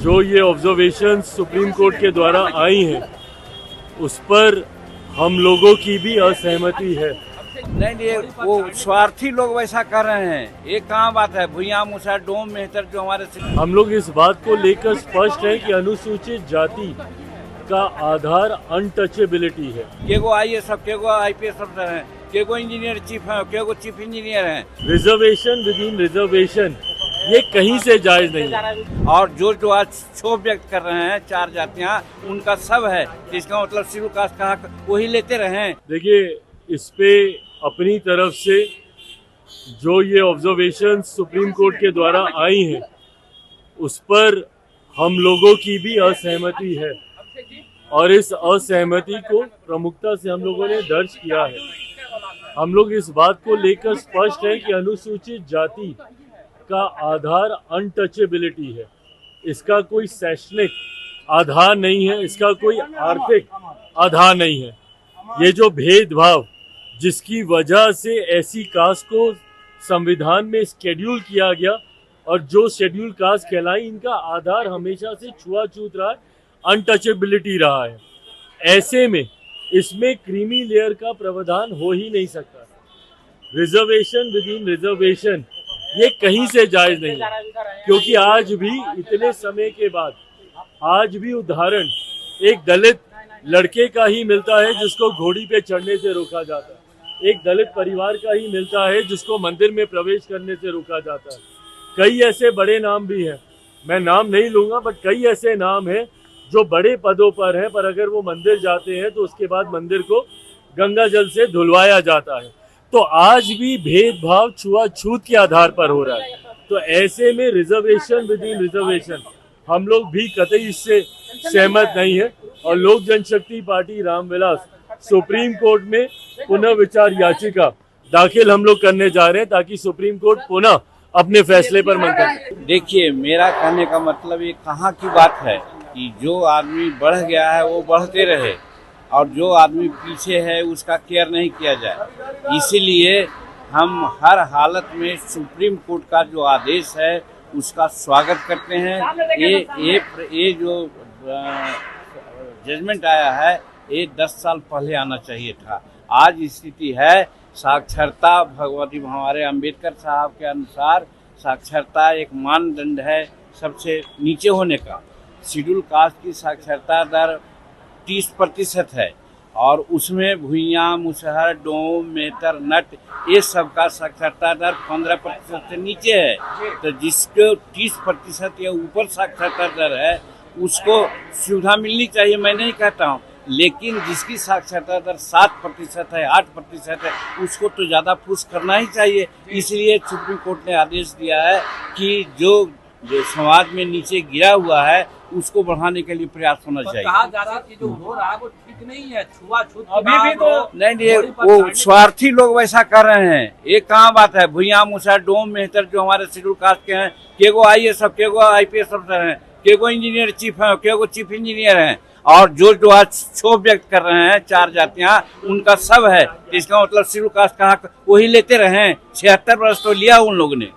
जो ये observation supreme court के द्वारा आई हैं उस पर हम लोगों की भी असहमति है। नहीं, ये वो स्वार्थी लोग वैसा कर रहे हैं। ये कहाँ बात है? भुइयां मुसा डोम मेहतर जो हमारे हम लोग इस बात को लेकर स्पष्ट है कि अनुसूचित जाति का आधार अनटचेबिलिटी है। केगो IAS सब, केगो IPS अफसर हैं, केगो इंजीनियर चीफ हैं, केगो चीफ इंजीनियर हैं। रिजर्वेशन विद इन रिजर्वेशन ये कहीं से जायज नहीं है। और जो आज क्षोभ व्यक्त कर रहे हैं 4 जातियां, उनका सब है। इसका मतलब शेड्यूल कास्ट का हक वही लेते रहे। देखिए, इस पे अपनी तरफ से जो ये ऑब्जर्वेशन सुप्रीम कोर्ट के द्वारा आई हैं उस पर हम लोगों की भी असहमति है और इस असहमति को प्रमुखता से हम लोगों ने दर्ज किया है। हम लोग इस बात को लेकर स्पष्ट है कि अनुसूचित जाति का आधार अनटचेबिलिटी है। इसका कोई शैक्षणिक आधार नहीं है, इसका कोई आर्थिक आधार नहीं है। ये जो भेदभाव जिसकी वजह से ऐसी कास्ट को संविधान में शेड्यूल किया गया और जो शेड्यूल कास्ट कहलाई, इनका आधार हमेशा से छुआछूत रहा है, अनटचेबिलिटी रहा है। ऐसे में इसमें क्रीमी लेयर का प्रावधान हो ही नहीं सकता। रिजर्वेशन विद इन रिजर्वेशन ये कहीं से जायज नहीं है, क्योंकि आज भी इतने समय के बाद आज भी उदाहरण एक दलित लड़के का ही मिलता है जिसको घोड़ी पे चढ़ने से रोका जाता है। एक दलित परिवार का ही मिलता है जिसको मंदिर में प्रवेश करने से रोका जाता है। कई ऐसे बड़े नाम भी हैं, मैं नाम नहीं लूंगा, बट कई ऐसे नाम हैं जो बड़े पदों पर हैं, पर अगर वो मंदिर जाते हैं तो उसके बाद मंदिर को गंगा जल से धुलवाया जाता है। तो आज भी भेदभाव छुआछूत के आधार पर हो रहा है। तो ऐसे में रिजर्वेशन विद इन रिजर्वेशन हम लोग भी कतई इससे सहमत नहीं है और लोक जनशक्ति पार्टी रामविलास सुप्रीम कोर्ट में पुनः विचार याचिका दाखिल हम लोग करने जा रहे हैं ताकि सुप्रीम कोर्ट पुनः अपने फैसले पर मंथन। देखिए, मेरा कहने का मतलब ये कहाँ की बात है कि जो आदमी बढ़ गया है वो बढ़ते रहे और जो आदमी पीछे है उसका केयर नहीं किया जाए। इसीलिए हम हर हालत में सुप्रीम कोर्ट का जो आदेश है उसका स्वागत करते हैं। ये जो जजमेंट आया है ये 10 साल पहले आना चाहिए था। आज स्थिति है साक्षरता, भगवती हमारे अंबेडकर साहब के अनुसार साक्षरता एक मानदंड है सबसे नीचे होने का। शेड्यूल कास्ट की साक्षरता दर 30% है और उसमें भुइयां, मुसहर, डोम, मेहतर, नट ये सब का साक्षरता दर 15% से नीचे है। तो जिसको 30% या ऊपर साक्षरता दर है उसको सुविधा मिलनी चाहिए, मैं नहीं कहता हूँ, लेकिन जिसकी साक्षरता दर 7% है, 8% है, उसको तो ज़्यादा पुश करना ही चाहिए। इसलिए सुप्रीम कोर्ट ने आदेश दिया है कि जो समाज में नीचे गिरा हुआ है उसको बढ़ाने के लिए प्रयास होना चाहिए। कहा जा रहा है कि जो हो रहा है वो ठीक नहीं है, छुआछूत अभी भी तो नहीं, ये वो स्वार्थी लोग वैसा कर रहे हैं। ये कहाँ बात है? भुइयां मुसा डोम मेहतर जो हमारे शेड्यूल कास्ट के हैं, केगो IAS सब, केगो IPS अफसर हैं, केगो इंजीनियर चीफ हैं, केगो चीफ इंजीनियर हैं। और जो आज क्षोभ व्यक्त कर रहे हैं 4 जातियां, उनका सब है। इसका मतलब शेड्यूल कास्ट का हक वही लेते रहे। 76 वर्ष तो लिया उन लोगों ने।